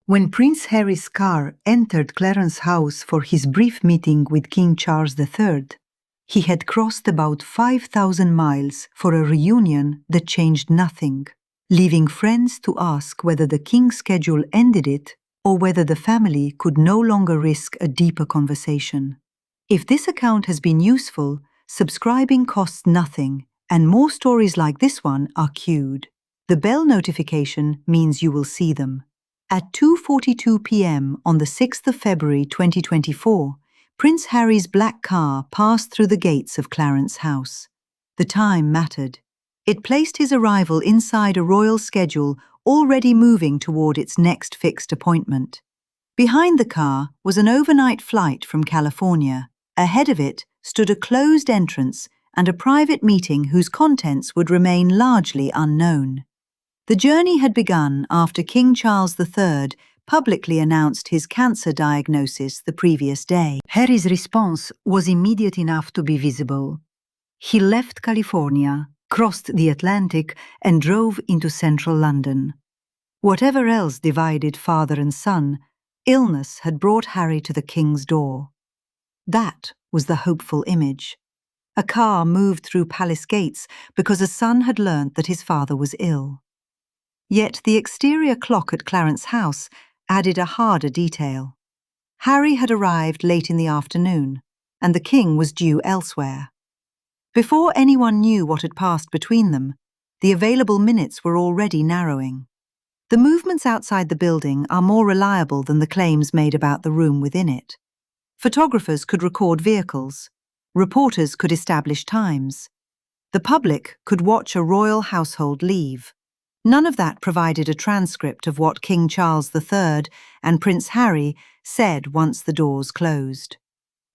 When Prince Harry's car entered Clarence House for his brief meeting with King Charles III, he had crossed about 5,000 miles for a reunion that changed nothing, leaving friends to ask whether the king's schedule ended it or whether the family could no longer risk a deeper conversation. If this account has been useful, subscribing costs nothing, and more stories like this one are queued. The bell notification means you will see them. At 2:42 p.m. on the 6th of February 2024, Prince Harry's black car passed through the gates of Clarence House. The time mattered. It placed his arrival inside a royal schedule already moving toward its next fixed appointment. Behind the car was an overnight flight from California. Ahead of it stood a closed entrance and a private meeting whose contents would remain largely unknown. The journey had begun after King Charles III publicly announced his cancer diagnosis the previous day. Harry's response was immediate enough to be visible. He left California, crossed the Atlantic, and drove into central London. Whatever else divided father and son, illness had brought Harry to the king's door. That was the hopeful image. A car moved through palace gates because a son had learnt that his father was ill. Yet the exterior clock at Clarence House added a harder detail. Harry had arrived late in the afternoon, and the king was due elsewhere. Before anyone knew what had passed between them, the available minutes were already narrowing. The movements outside the building are more reliable than the claims made about the room within it. Photographers could record vehicles. Reporters could establish times. The public could watch a royal household leave. None of that provided a transcript of what King Charles III and Prince Harry said once the doors closed.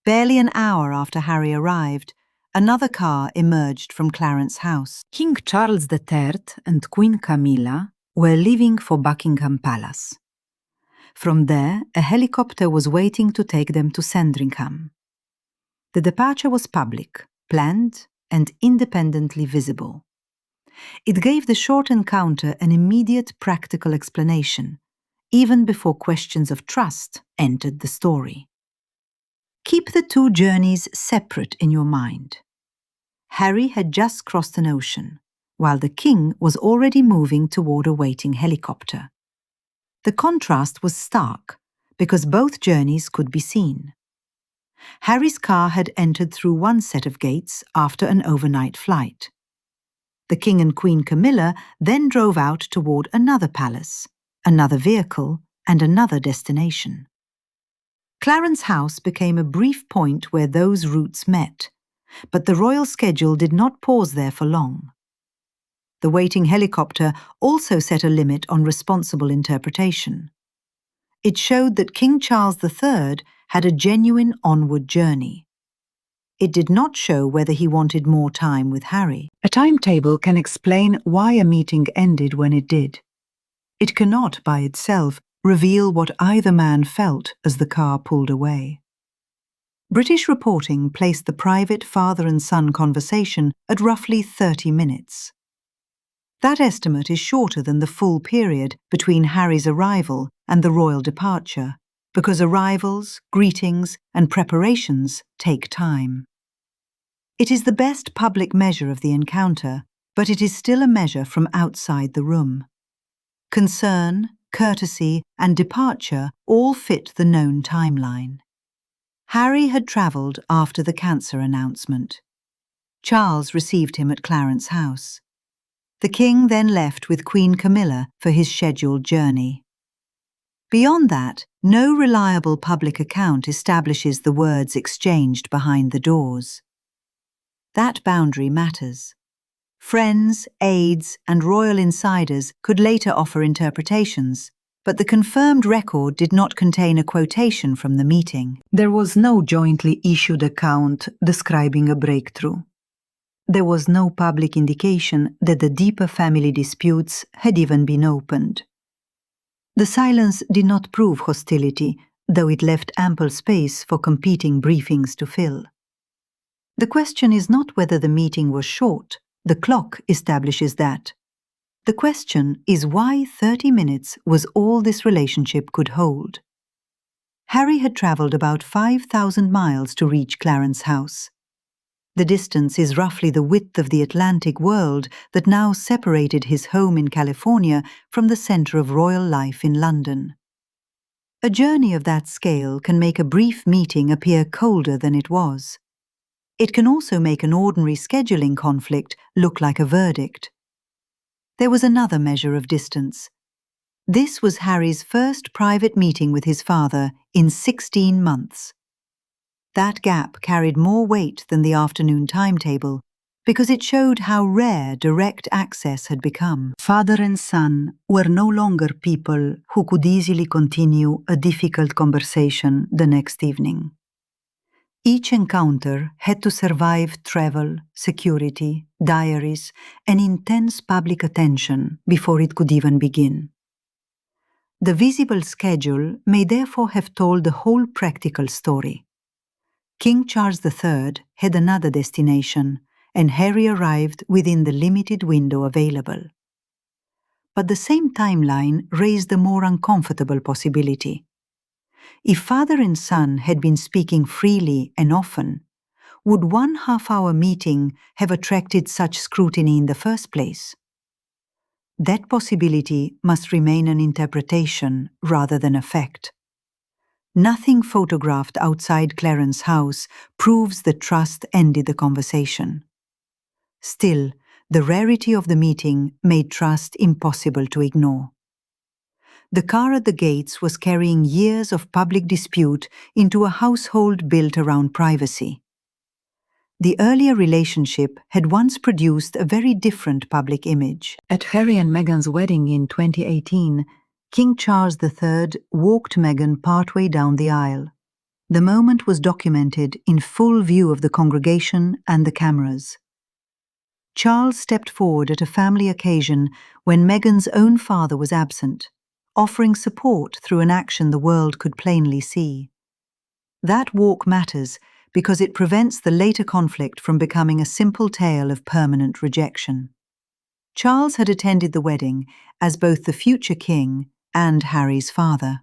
Barely an hour after Harry arrived, another car emerged from Clarence House. King Charles III and Queen Camilla were leaving for Buckingham Palace. From there, a helicopter was waiting to take them to Sandringham. The departure was public, planned, and independently visible. It gave the short encounter an immediate practical explanation, even before questions of trust entered the story. Keep the two journeys separate in your mind. Harry had just crossed an ocean, while the king was already moving toward a waiting helicopter. The contrast was stark, because both journeys could be seen. Harry's car had entered through one set of gates after an overnight flight. The King and Queen Camilla then drove out toward another palace, another vehicle, and another destination. Clarence House became a brief point where those routes met, but the royal schedule did not pause there for long. The waiting helicopter also set a limit on responsible interpretation. It showed that King Charles III had a genuine onward journey. It did not show whether he wanted more time with Harry. A timetable can explain why a meeting ended when it did. It cannot, by itself, reveal what either man felt as the car pulled away. British reporting placed the private father and son conversation at roughly 30 minutes. That estimate is shorter than the full period between Harry's arrival and the royal departure, because arrivals, greetings, and preparations take time. It is the best public measure of the encounter, but it is still a measure from outside the room. Concern, courtesy, and departure all fit the known timeline. Harry had travelled after the cancer announcement. Charles received him at Clarence House. The king then left with Queen Camilla for his scheduled journey. Beyond that, no reliable public account establishes the words exchanged behind the doors. That boundary matters. Friends, aides, and royal insiders could later offer interpretations, but the confirmed record did not contain a quotation from the meeting. There was no jointly issued account describing a breakthrough. There was no public indication that the deeper family disputes had even been opened. The silence did not prove hostility, though it left ample space for competing briefings to fill. The question is not whether the meeting was short. The clock establishes that. The question is why 30 minutes was all this relationship could hold. Harry had travelled about 5,000 miles to reach Clarence House. The distance is roughly the width of the Atlantic world that now separated his home in California from the centre of royal life in London. A journey of that scale can make a brief meeting appear colder than it was. It can also make an ordinary scheduling conflict look like a verdict. There was another measure of distance. This was Harry's first private meeting with his father in 16 months. That gap carried more weight than the afternoon timetable because it showed how rare direct access had become. Father and son were no longer people who could easily continue a difficult conversation the next evening. Each encounter had to survive travel, security, diaries, and intense public attention before it could even begin. The visible schedule may therefore have told the whole practical story. King Charles III had another destination, and Harry arrived within the limited window available. But the same timeline raised a more uncomfortable possibility. If father and son had been speaking freely and often, would one half-hour meeting have attracted such scrutiny in the first place? That possibility must remain an interpretation rather than a fact. Nothing photographed outside Clarence House proves that trust ended the conversation. Still, the rarity of the meeting made trust impossible to ignore. The car at the gates was carrying years of public dispute into a household built around privacy. The earlier relationship had once produced a very different public image. At Harry and Meghan's wedding in 2018, King Charles III walked Meghan partway down the aisle. The moment was documented in full view of the congregation and the cameras. Charles stepped forward at a family occasion when Meghan's own father was absent, offering support through an action the world could plainly see. That walk matters because it prevents the later conflict from becoming a simple tale of permanent rejection. Charles had attended the wedding as both the future king and Harry's father.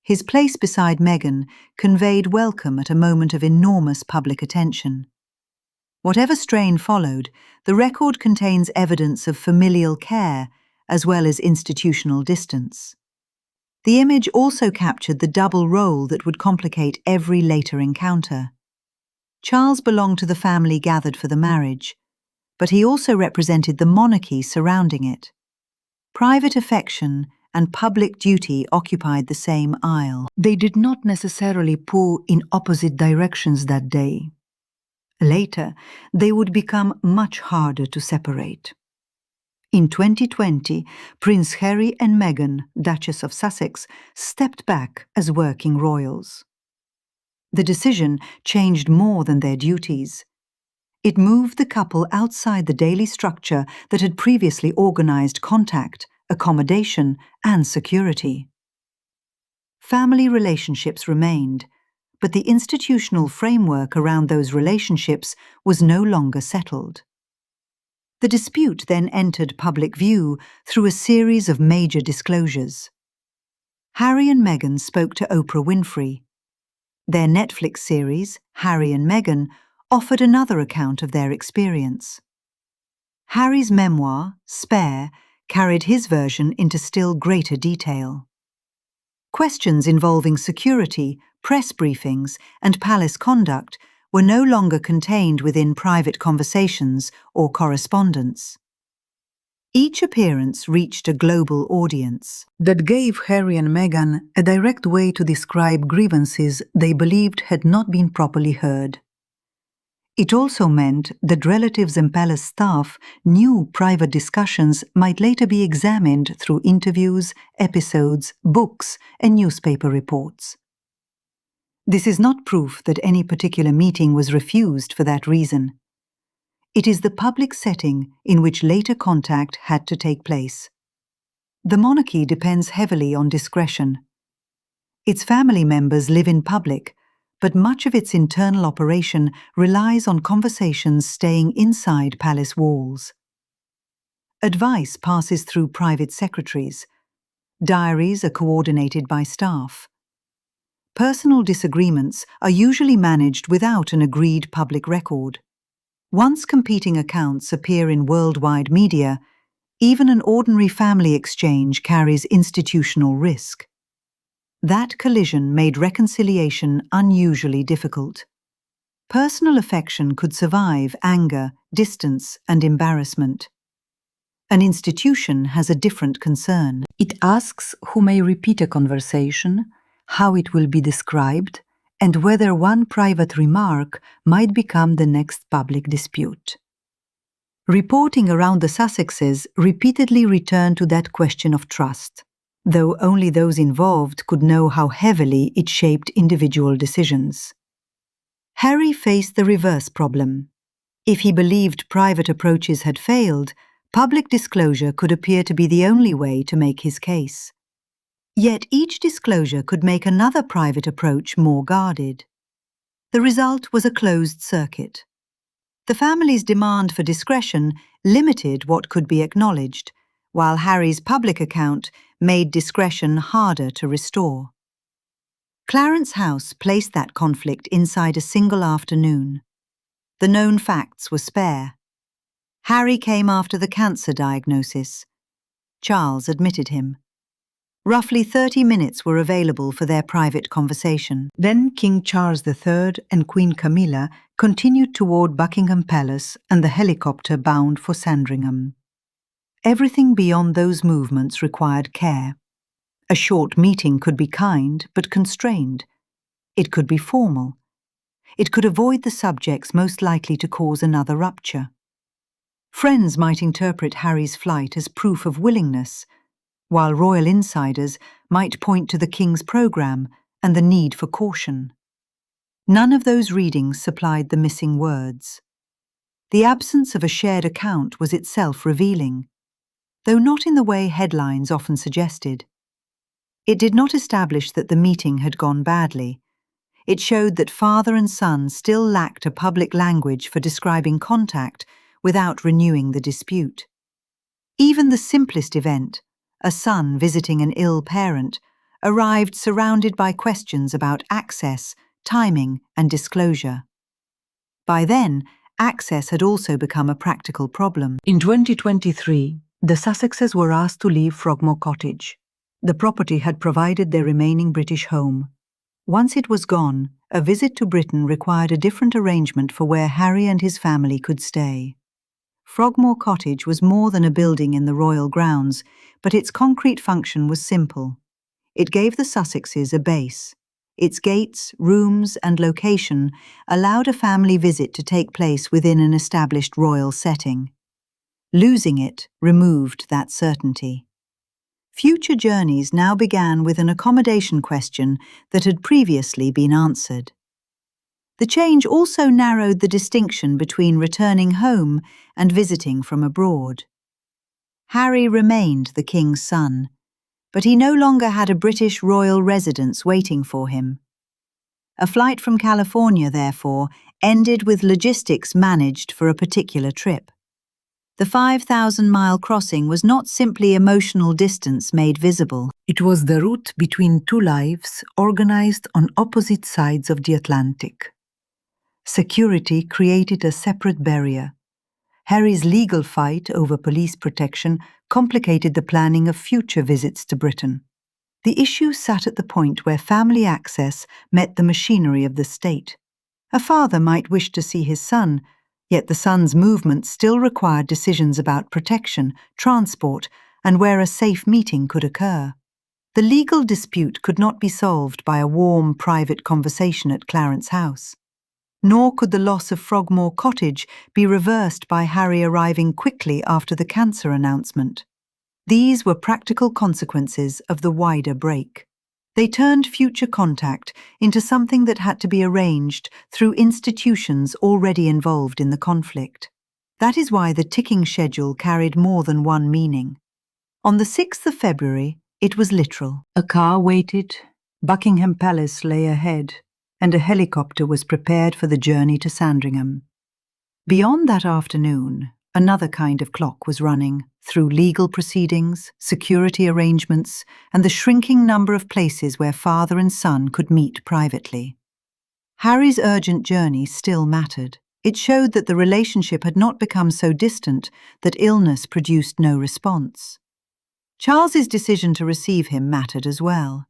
His place beside Meghan conveyed welcome at a moment of enormous public attention. Whatever strain followed, the record contains evidence of familial care as well as institutional distance. The image also captured the double role that would complicate every later encounter. Charles belonged to the family gathered for the marriage, but he also represented the monarchy surrounding it. Private affection and public duty occupied the same aisle. They did not necessarily pull in opposite directions that day. Later, they would become much harder to separate. In 2020, Prince Harry and Meghan, Duchess of Sussex, stepped back as working royals. The decision changed more than their duties. It moved the couple outside the daily structure that had previously organized contact, accommodation, and security. Family relationships remained, but the institutional framework around those relationships was no longer settled. The dispute then entered public view through a series of major disclosures. Harry and Meghan spoke to Oprah Winfrey. Their Netflix series, Harry and Meghan, offered another account of their experience. Harry's memoir, Spare, carried his version into still greater detail. Questions involving security, press briefings, and palace conduct were no longer contained within private conversations or correspondence. Each appearance reached a global audience that gave Harry and Meghan a direct way to describe grievances they believed had not been properly heard. It also meant that relatives and palace staff knew private discussions might later be examined through interviews, episodes, books, and newspaper reports. This is not proof that any particular meeting was refused for that reason. It is the public setting in which later contact had to take place. The monarchy depends heavily on discretion. Its family members live in public, but much of its internal operation relies on conversations staying inside palace walls. Advice passes through private secretaries. Diaries are coordinated by staff. Personal disagreements are usually managed without an agreed public record. Once competing accounts appear in worldwide media, even an ordinary family exchange carries institutional risk. That collision made reconciliation unusually difficult. Personal affection could survive anger, distance, and embarrassment. An institution has a different concern. It asks who may repeat a conversation, how it will be described, and whether one private remark might become the next public dispute. Reporting around the Sussexes repeatedly returned to that question of trust, though only those involved could know how heavily it shaped individual decisions. Harry faced the reverse problem. If he believed private approaches had failed, public disclosure could appear to be the only way to make his case. Yet each disclosure could make another private approach more guarded. The result was a closed circuit. The family's demand for discretion limited what could be acknowledged, while Harry's public account made discretion harder to restore. Clarence House placed that conflict inside a single afternoon. The known facts were spare. Harry came after the cancer diagnosis. Charles admitted him. Roughly 30 minutes were available for their private conversation. Then King Charles III and Queen Camilla continued toward Buckingham Palace and the helicopter bound for Sandringham. Everything beyond those movements required care. A short meeting could be kind but constrained. It could be formal. It could avoid the subjects most likely to cause another rupture. Friends might interpret Harry's flight as proof of willingness, while royal insiders might point to the king's programme and the need for caution. None of those readings supplied the missing words. The absence of a shared account was itself revealing, though not in the way headlines often suggested. It did not establish that the meeting had gone badly. It showed that father and son still lacked a public language for describing contact without renewing the dispute. Even the simplest event, a son visiting an ill parent, arrived surrounded by questions about access, timing, and disclosure. By then, access had also become a practical problem. In 2023, the Sussexes were asked to leave Frogmore Cottage. The property had provided their remaining British home. Once it was gone, a visit to Britain required a different arrangement for where Harry and his family could stay. Frogmore Cottage was more than a building in the royal grounds, but its concrete function was simple. It gave the Sussexes a base. Its gates, rooms, and location allowed a family visit to take place within an established royal setting. Losing it removed that certainty. Future journeys now began with an accommodation question that had previously been answered. The change also narrowed the distinction between returning home and visiting from abroad. Harry remained the king's son, but he no longer had a British royal residence waiting for him. A flight from California, therefore, ended with logistics managed for a particular trip. The 5,000-mile crossing was not simply emotional distance made visible. It was the route between two lives organized on opposite sides of the Atlantic. Security created a separate barrier. Harry's legal fight over police protection complicated the planning of future visits to Britain. The issue sat at the point where family access met the machinery of the state. A father might wish to see his son, yet the son's movements still required decisions about protection, transport, and where a safe meeting could occur. The legal dispute could not be solved by a warm, private conversation at Clarence House. Nor could the loss of Frogmore Cottage be reversed by Harry arriving quickly after the cancer announcement. These were practical consequences of the wider break. They turned future contact into something that had to be arranged through institutions already involved in the conflict. That is why the ticking schedule carried more than one meaning. On the 6th of February, it was literal. A car waited, Buckingham Palace lay ahead, and a helicopter was prepared for the journey to Sandringham. Beyond that afternoon, Another kind of clock was running, through legal proceedings, security arrangements, and the shrinking number of places where father and son could meet privately. Harry's urgent journey still mattered. It showed that the relationship had not become so distant that illness produced no response. Charles's decision to receive him mattered as well.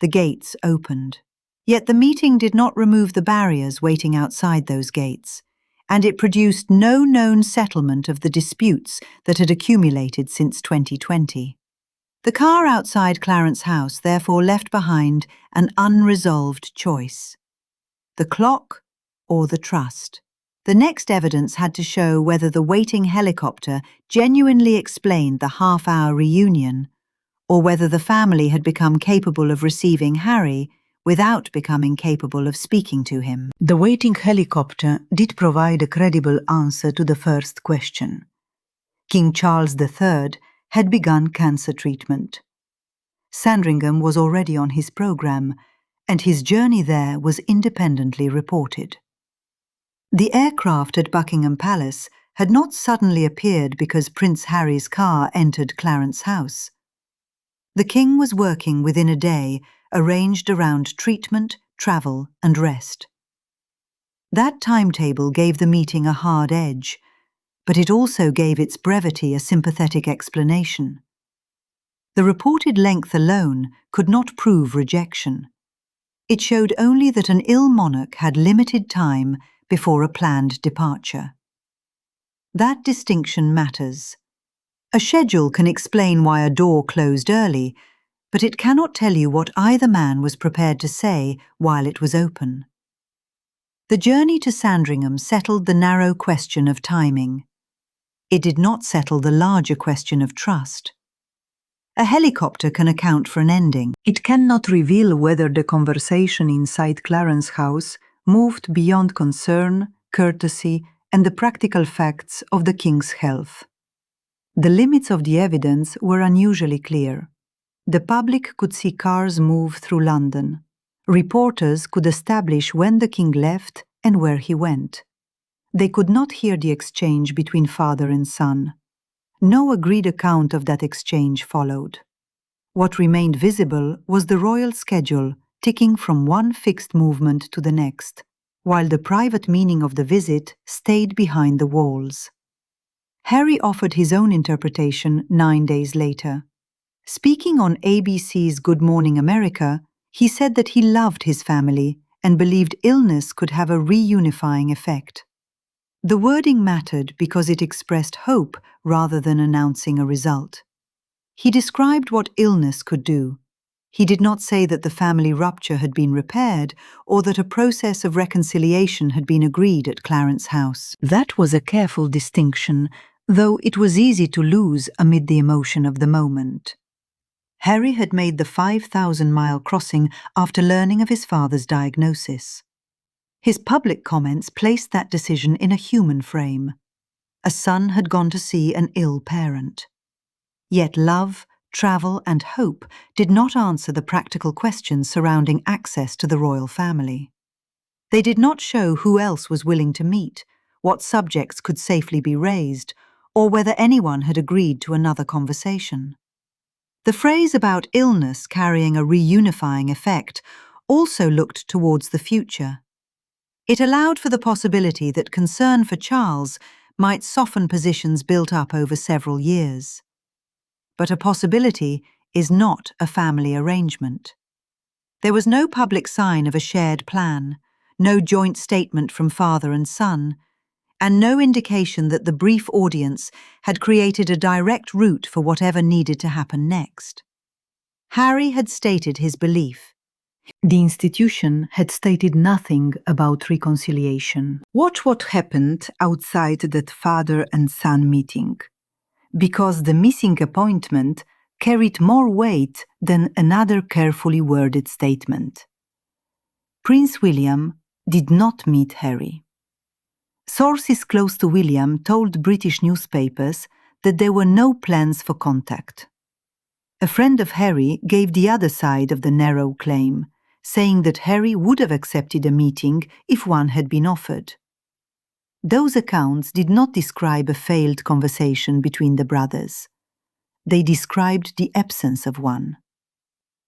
The gates opened. Yet the meeting did not remove the barriers waiting outside those gates, and it produced no known settlement of the disputes that had accumulated since 2020. The car outside Clarence House therefore left behind an unresolved choice: the clock or the trust. The next evidence had to show whether the waiting helicopter genuinely explained the half-hour reunion, or whether the family had become capable of receiving Harry without becoming capable of speaking to him. The waiting helicopter did provide a credible answer to the first question. King Charles III had begun cancer treatment. Sandringham was already on his program, and his journey there was independently reported. The aircraft at Buckingham Palace had not suddenly appeared because Prince Harry's car entered Clarence House. The king was working within a day, arranged around treatment, travel, and rest. That timetable gave the meeting a hard edge, but it also gave its brevity a sympathetic explanation. The reported length alone could not prove rejection. It showed only that an ill monarch had limited time before a planned departure. That distinction matters. A schedule can explain why a door closed early, but it cannot tell you what either man was prepared to say while it was open. The journey to Sandringham settled the narrow question of timing. It did not settle the larger question of trust. A helicopter can account for an ending. It cannot reveal whether the conversation inside Clarence House moved beyond concern, courtesy, and the practical facts of the king's health. The limits of the evidence were unusually clear. The public could see cars move through London. Reporters could establish when the king left and where he went. They could not hear the exchange between father and son. No agreed account of that exchange followed. What remained visible was the royal schedule ticking from one fixed movement to the next, while the private meaning of the visit stayed behind the walls. Harry offered his own interpretation 9 days later. Speaking on ABC's Good Morning America, he said that he loved his family and believed illness could have a reunifying effect. The wording mattered because it expressed hope rather than announcing a result. He described what illness could do. He did not say that the family rupture had been repaired or that a process of reconciliation had been agreed at Clarence House. That was a careful distinction, though it was easy to lose amid the emotion of the moment. Harry had made the 5,000-mile crossing after learning of his father's diagnosis. His public comments placed that decision in a human frame. A son had gone to see an ill parent. Yet love, travel, and hope did not answer the practical questions surrounding access to the royal family. They did not show who else was willing to meet, what subjects could safely be raised, or whether anyone had agreed to another conversation. The phrase about illness carrying a reunifying effect also looked towards the future. It allowed for the possibility that concern for Charles might soften positions built up over several years. But a possibility is not a family arrangement. There was no public sign of a shared plan, no joint statement from father and son, and no indication that the brief audience had created a direct route for whatever needed to happen next. Harry had stated his belief. The institution had stated nothing about reconciliation. Watch what happened outside that father and son meeting, because the missing appointment carried more weight than another carefully worded statement. Prince William did not meet Harry. Sources close to William told British newspapers that there were no plans for contact. A friend of Harry gave the other side of the narrow claim, saying that Harry would have accepted a meeting if one had been offered. Those accounts did not describe a failed conversation between the brothers. They described the absence of one.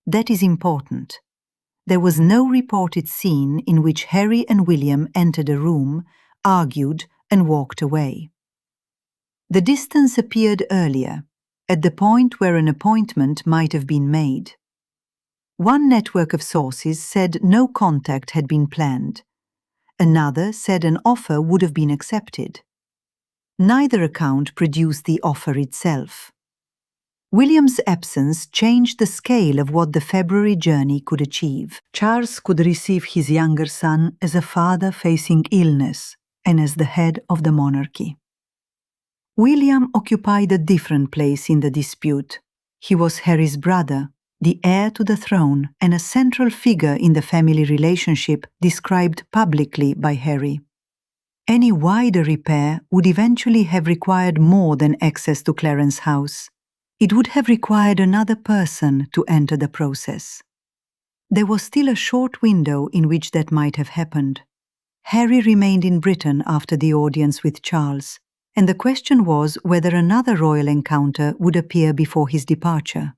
That is important. There was no reported scene in which Harry and William entered a room, argued, and walked away. The distance appeared earlier, at the point where an appointment might have been made. One network of sources said no contact had been planned. Another said an offer would have been accepted. Neither account produced the offer itself. William's absence changed the scale of what the February journey could achieve. Charles could receive his younger son as a father facing illness and as the head of the monarchy. William occupied a different place in the dispute. He was Harry's brother, the heir to the throne, and a central figure in the family relationship described publicly by Harry. Any wider repair would eventually have required more than access to Clarence House. It would have required another person to enter the process. There was still a short window in which that might have happened. Harry remained in Britain after the audience with Charles, and the question was whether another royal encounter would appear before his departure.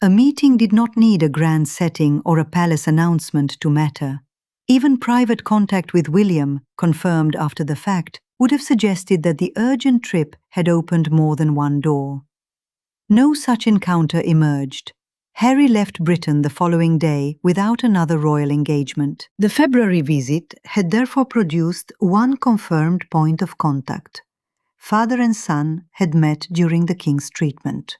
A meeting did not need a grand setting or a palace announcement to matter. Even private contact with William, confirmed after the fact, would have suggested that the urgent trip had opened more than one door. No such encounter emerged. Harry left Britain the following day without another royal engagement. The February visit had therefore produced one confirmed point of contact. Father and son had met during the king's treatment.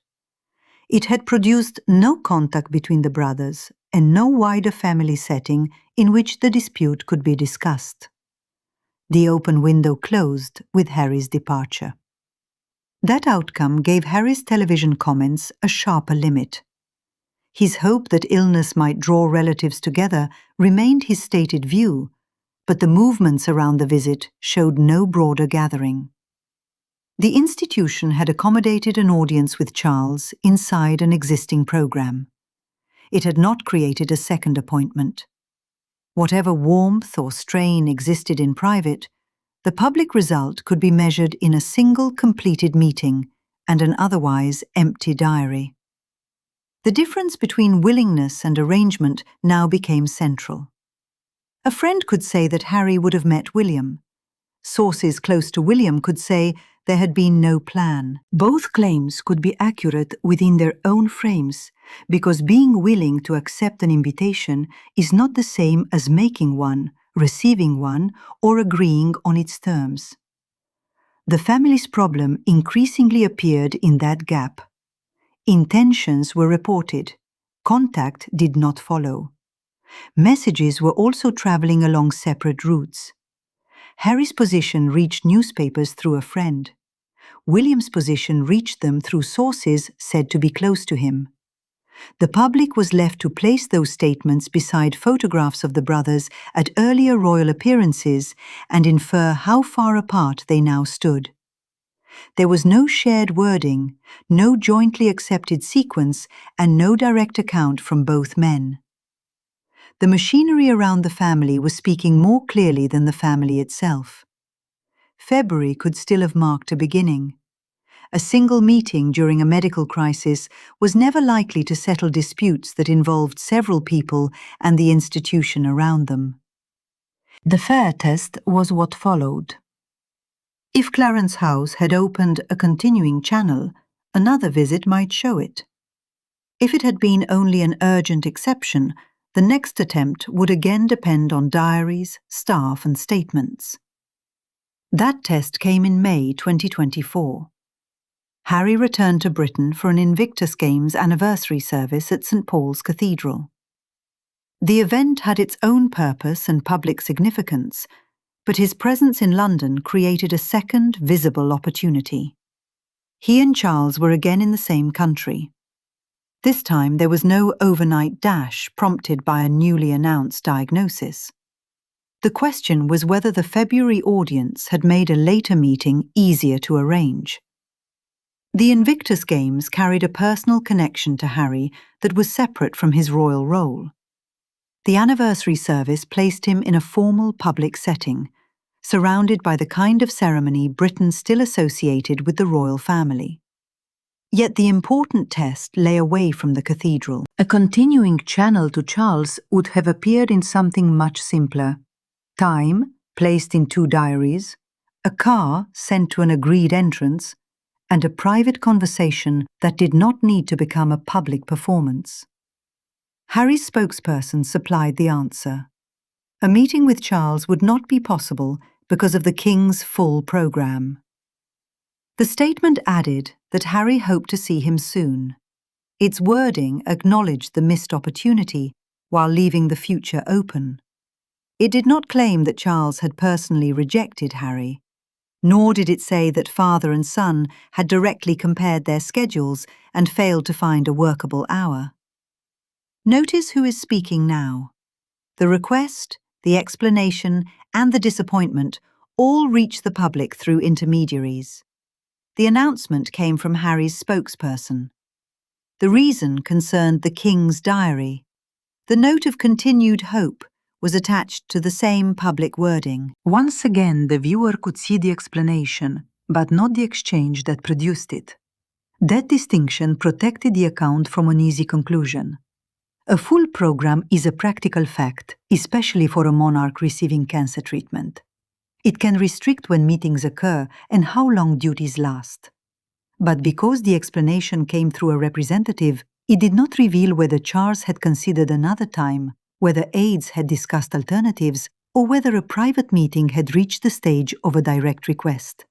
It had produced no contact between the brothers and no wider family setting in which the dispute could be discussed. The open window closed with Harry's departure. That outcome gave Harry's television comments a sharper limit. His hope that illness might draw relatives together remained his stated view, but the movements around the visit showed no broader gathering. The institution had accommodated an audience with Charles inside an existing program. It had not created a second appointment. Whatever warmth or strain existed in private, the public result could be measured in a single completed meeting and an otherwise empty diary. The difference between willingness and arrangement now became central. A friend could say that Harry would have met William. Sources close to William could say there had been no plan. Both claims could be accurate within their own frames, because being willing to accept an invitation is not the same as making one, receiving one, or agreeing on its terms. The family's problem increasingly appeared in that gap. Intentions were reported. Contact did not follow. Messages were also traveling along separate routes. Harry's position reached newspapers through a friend. William's position reached them through sources said to be close to him. The public was left to place those statements beside photographs of the brothers at earlier royal appearances and infer how far apart they now stood. There was no shared wording, no jointly accepted sequence, and no direct account from both men. The machinery around the family was speaking more clearly than the family itself. February could still have marked a beginning. A single meeting during a medical crisis was never likely to settle disputes that involved several people and the institution around them. The fair test was what followed. If Clarence House had opened a continuing channel, another visit might show it. If it had been only an urgent exception, the next attempt would again depend on diaries, staff, and statements. That test came in May 2024. Harry returned to Britain for an Invictus Games anniversary service at St. Paul's Cathedral. The event had its own purpose and public significance, but his presence in London created a second, visible opportunity. He and Charles were again in the same country. This time there was no overnight dash prompted by a newly announced diagnosis. The question was whether the February audience had made a later meeting easier to arrange. The Invictus Games carried a personal connection to Harry that was separate from his royal role. The anniversary service placed him in a formal public setting, surrounded by the kind of ceremony Britain still associated with the royal family. Yet the important test lay away from the cathedral. A continuing channel to Charles would have appeared in something much simpler: time, placed in 2 diaries, a car sent to an agreed entrance, and a private conversation that did not need to become a public performance. Harry's spokesperson supplied the answer. A meeting with Charles would not be possible because of the King's full programme. The statement added that Harry hoped to see him soon. Its wording acknowledged the missed opportunity while leaving the future open. It did not claim that Charles had personally rejected Harry, nor did it say that father and son had directly compared their schedules and failed to find a workable hour. Notice who is speaking now. The request, the explanation, and the disappointment all reach the public through intermediaries. The announcement came from Harry's spokesperson. The reason concerned the King's diary. The note of continued hope was attached to the same public wording. Once again, the viewer could see the explanation, but not the exchange that produced it. That distinction protected the account from an easy conclusion. A full program is a practical fact, especially for a monarch receiving cancer treatment. It can restrict when meetings occur and how long duties last. But because the explanation came through a representative, it did not reveal whether Charles had considered another time, whether aides had discussed alternatives, or whether a private meeting had reached the stage of a direct request.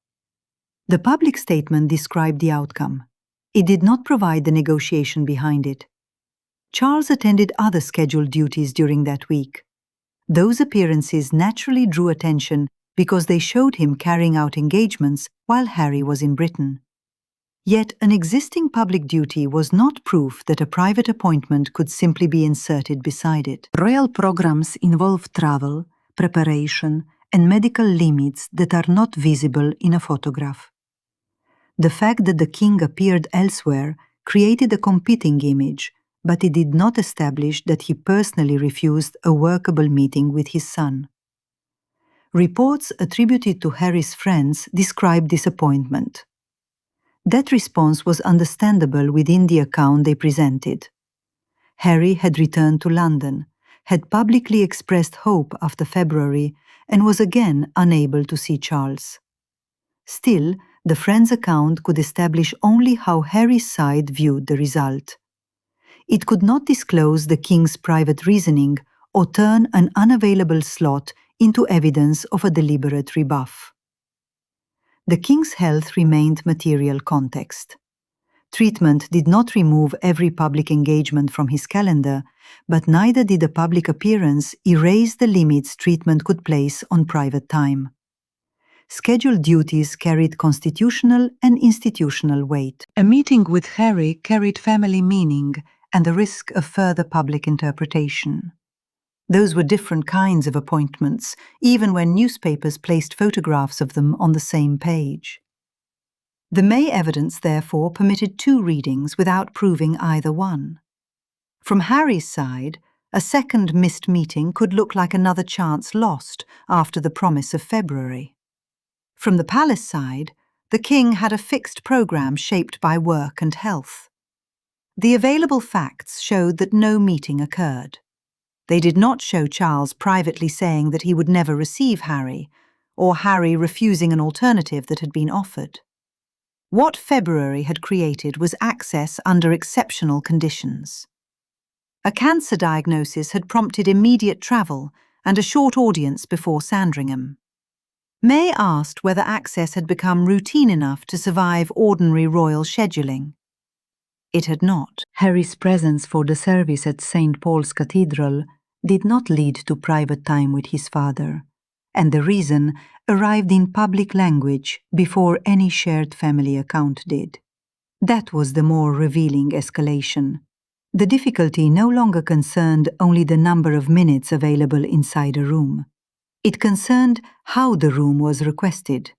The public statement described the outcome. It did not provide the negotiation behind it. Charles attended other scheduled duties during that week. Those appearances naturally drew attention because they showed him carrying out engagements while Harry was in Britain. Yet an existing public duty was not proof that a private appointment could simply be inserted beside it. Royal programs involve travel, preparation, and medical limits that are not visible in a photograph. The fact that the king appeared elsewhere created a competing image, but it did not establish that he personally refused a workable meeting with his son. Reports attributed to Harry's friends described disappointment. That response was understandable within the account they presented. Harry had returned to London, had publicly expressed hope after February, and was again unable to see Charles. Still, the friends' account could establish only how Harry's side viewed the result. It could not disclose the king's private reasoning or turn an unavailable slot into evidence of a deliberate rebuff. The king's health remained material context. Treatment did not remove every public engagement from his calendar, but neither did a public appearance erase the limits treatment could place on private time. Scheduled duties carried constitutional and institutional weight. A meeting with Harry carried family meaning and the risk of further public interpretation. Those were different kinds of appointments, even when newspapers placed photographs of them on the same page. The May evidence, therefore, permitted 2 readings without proving either one. From Harry's side, a second missed meeting could look like another chance lost after the promise of February. From the palace side, the king had a fixed programme shaped by work and health. The available facts showed that no meeting occurred. They did not show Charles privately saying that he would never receive Harry, or Harry refusing an alternative that had been offered. What February had created was access under exceptional conditions. A cancer diagnosis had prompted immediate travel and a short audience before Sandringham. May asked whether access had become routine enough to survive ordinary royal scheduling. It had not. Harry's presence for the service at St. Paul's Cathedral did not lead to private time with his father, and the reason arrived in public language before any shared family account did. That was the more revealing escalation. The difficulty no longer concerned only the number of minutes available inside a room. It concerned how the room was requested,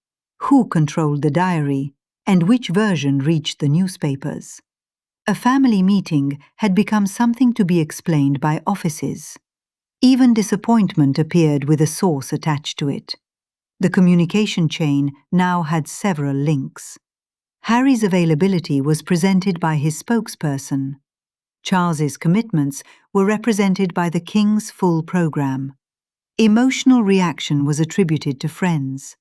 who controlled the diary, and which version reached the newspapers. A family meeting had become something to be explained by offices. Even disappointment appeared with a source attached to it. The communication chain now had several links. Harry's availability was presented by his spokesperson. Charles's commitments were represented by the King's full programme. Emotional reaction was attributed to friends.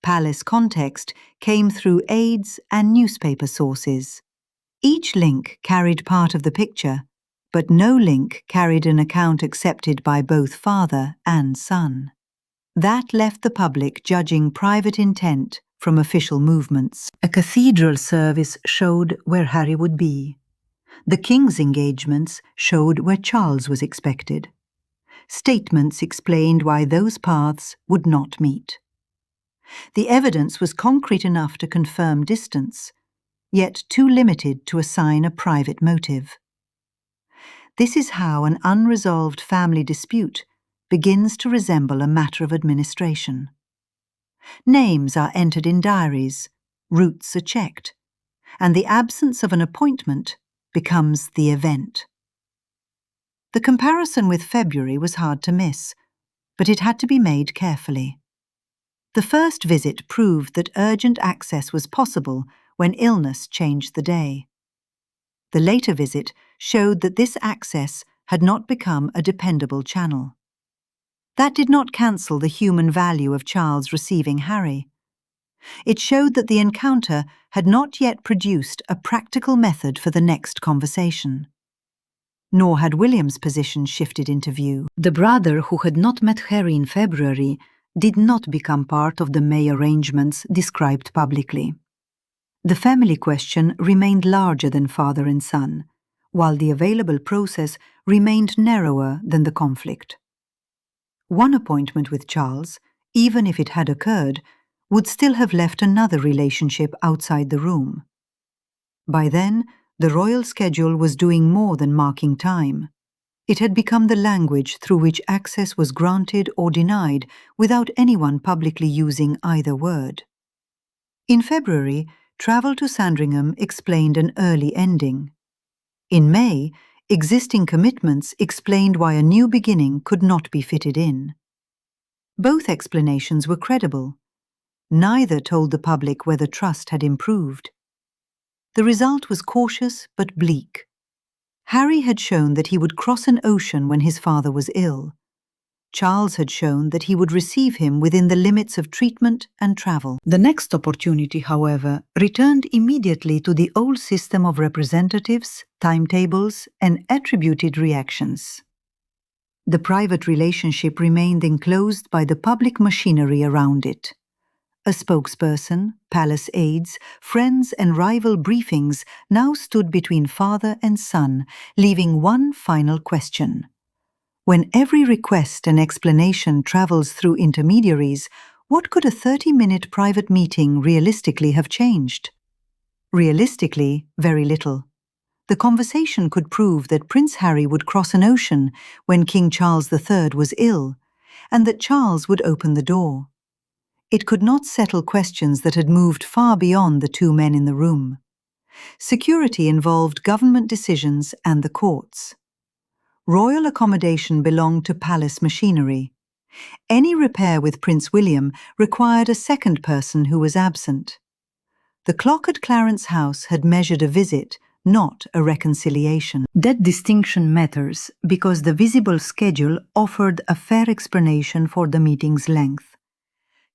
Palace context came through aides and newspaper sources. Each link carried part of the picture, but no link carried an account accepted by both father and son. That left the public judging private intent from official movements. A cathedral service showed where Harry would be. The King's engagements showed where Charles was expected. Statements explained why those paths would not meet. The evidence was concrete enough to confirm distance, yet too limited to assign a private motive. This is how an unresolved family dispute begins to resemble a matter of administration. Names are entered in diaries, routes are checked, and the absence of an appointment becomes the event. The comparison with February was hard to miss, but it had to be made carefully. The first visit proved that urgent access was possible when illness changed the day. The later visit showed that this access had not become a dependable channel. That did not cancel the human value of Charles receiving Harry. It showed that the encounter had not yet produced a practical method for the next conversation. Nor had William's position shifted into view. The brother who had not met Harry in February did not become part of the May arrangements described publicly. The family question remained larger than father and son, while the available process remained narrower than the conflict. One appointment with Charles, even if it had occurred, would still have left another relationship outside the room. By then, the royal schedule was doing more than marking time. It had become the language through which access was granted or denied without anyone publicly using either word. In February, travel to Sandringham explained an early ending. In May, existing commitments explained why a new beginning could not be fitted in. Both explanations were credible. Neither told the public whether trust had improved. The result was cautious but bleak. Harry had shown that he would cross an ocean when his father was ill. Charles had shown that he would receive him within the limits of treatment and travel. The next opportunity, however, returned immediately to the old system of representatives, timetables, and attributed reactions. The private relationship remained enclosed by the public machinery around it. A spokesperson, palace aides, friends and rival briefings now stood between father and son, leaving one final question. When every request and explanation travels through intermediaries, what could a 30-minute private meeting realistically have changed? Realistically, very little. The conversation could prove that Prince Harry would cross an ocean when King Charles III was ill, and that Charles would open the door. It could not settle questions that had moved far beyond the two men in the room. Security involved government decisions and the courts. Royal accommodation belonged to palace machinery. Any repair with Prince William required a second person who was absent. The clock at Clarence House had measured a visit, not a reconciliation. That distinction matters because the visible schedule offered a fair explanation for the meeting's length.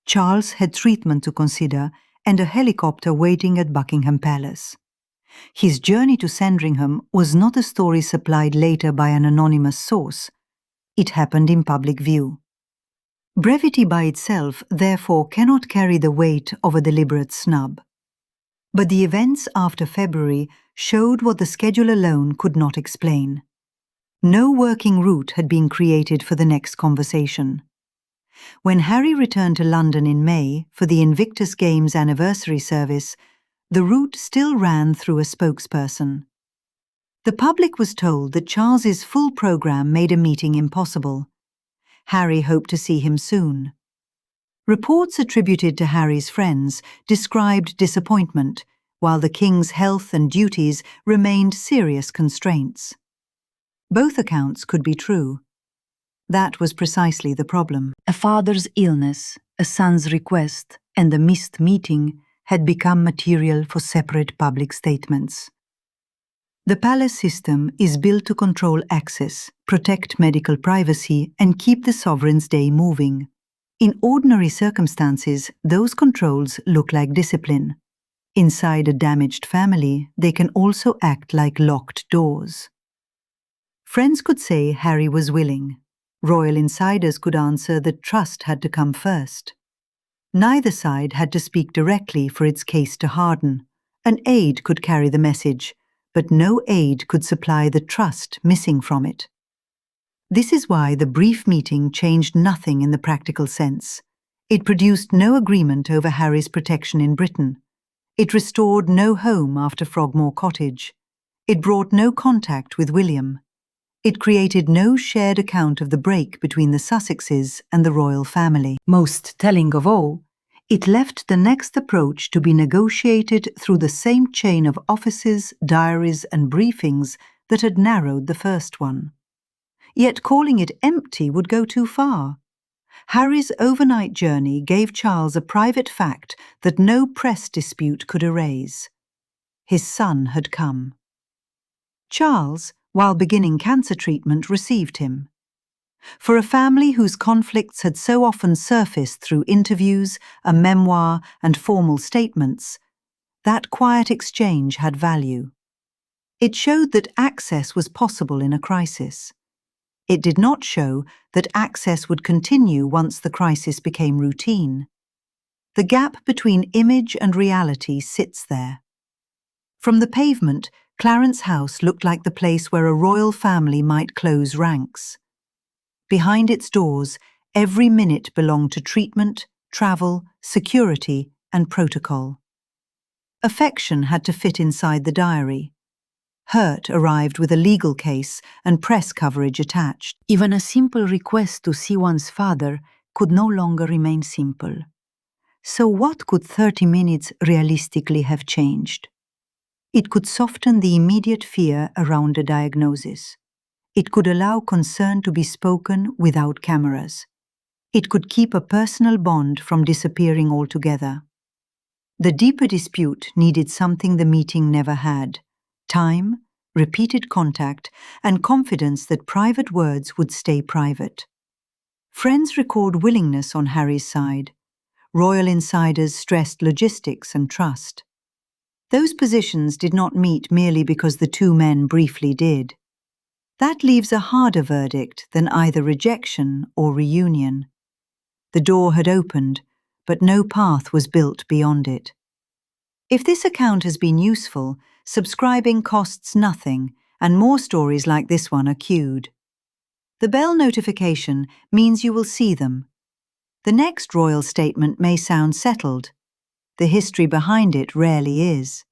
Charles had treatment to consider and a helicopter waiting at Buckingham Palace. His journey to Sandringham was not a story supplied later by an anonymous source. It happened in public view. Brevity by itself, therefore, cannot carry the weight of a deliberate snub. But the events after February showed what the schedule alone could not explain. No working route had been created for the next conversation. When Harry returned to London in May for the Invictus Games anniversary service, the route still ran through a spokesperson. The public was told that Charles's full programme made a meeting impossible. Harry hoped to see him soon. Reports attributed to Harry's friends described disappointment, while the King's health and duties remained serious constraints. Both accounts could be true. That was precisely the problem. A father's illness, a son's request, and a missed meeting had become material for separate public statements. The palace system is built to control access, protect medical privacy, and keep the sovereign's day moving. In ordinary circumstances, those controls look like discipline. Inside a damaged family, they can also act like locked doors. Friends could say Harry was willing. Royal insiders could answer that trust had to come first. Neither side had to speak directly for its case to harden. An aide could carry the message, but no aide could supply the trust missing from it. This is why the brief meeting changed nothing in the practical sense. It produced no agreement over Harry's protection in Britain. It restored no home after Frogmore Cottage. It brought no contact with William. It created no shared account of the break between the Sussexes and the royal family. Most telling of all, it left the next approach to be negotiated through the same chain of offices, diaries, and briefings that had narrowed the first one. Yet calling it empty would go too far. Harry's overnight journey gave Charles a private fact that no press dispute could erase. His son had come. Charles, while beginning cancer treatment, received him. For a family whose conflicts had so often surfaced through interviews, a memoir, and formal statements, that quiet exchange had value. It showed that access was possible in a crisis. It did not show that access would continue once the crisis became routine. The gap between image and reality sits there. From the pavement, Clarence House looked like the place where a royal family might close ranks. Behind its doors, every minute belonged to treatment, travel, security, and protocol. Affection had to fit inside the diary. Hurt arrived with a legal case and press coverage attached. Even a simple request to see one's father could no longer remain simple. So what could 30 minutes realistically have changed? It could soften the immediate fear around a diagnosis. It could allow concern to be spoken without cameras. It could keep a personal bond from disappearing altogether. The deeper dispute needed something the meeting never had: time, repeated contact, and confidence that private words would stay private. Friends recalled willingness on Harry's side. Royal insiders stressed logistics and trust. Those positions did not meet merely because the two men briefly did. That leaves a harder verdict than either rejection or reunion. The door had opened, but no path was built beyond it. If this account has been useful, subscribing costs nothing, and more stories like this one are queued. The bell notification means you will see them. The next royal statement may sound settled. The history behind it rarely is.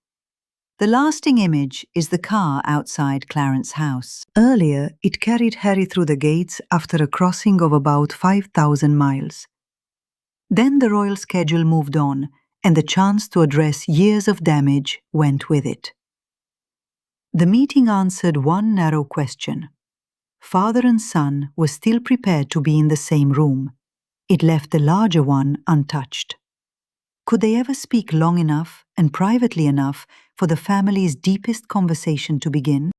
The lasting image is the car outside Clarence House. Earlier, it carried Harry through the gates after a crossing of about 5,000 miles. Then the royal schedule moved on, and the chance to address years of damage went with it. The meeting answered one narrow question. Father and son were still prepared to be in the same room. It left the larger one untouched. Could they ever speak long enough and privately enough for the family's deepest conversation to begin?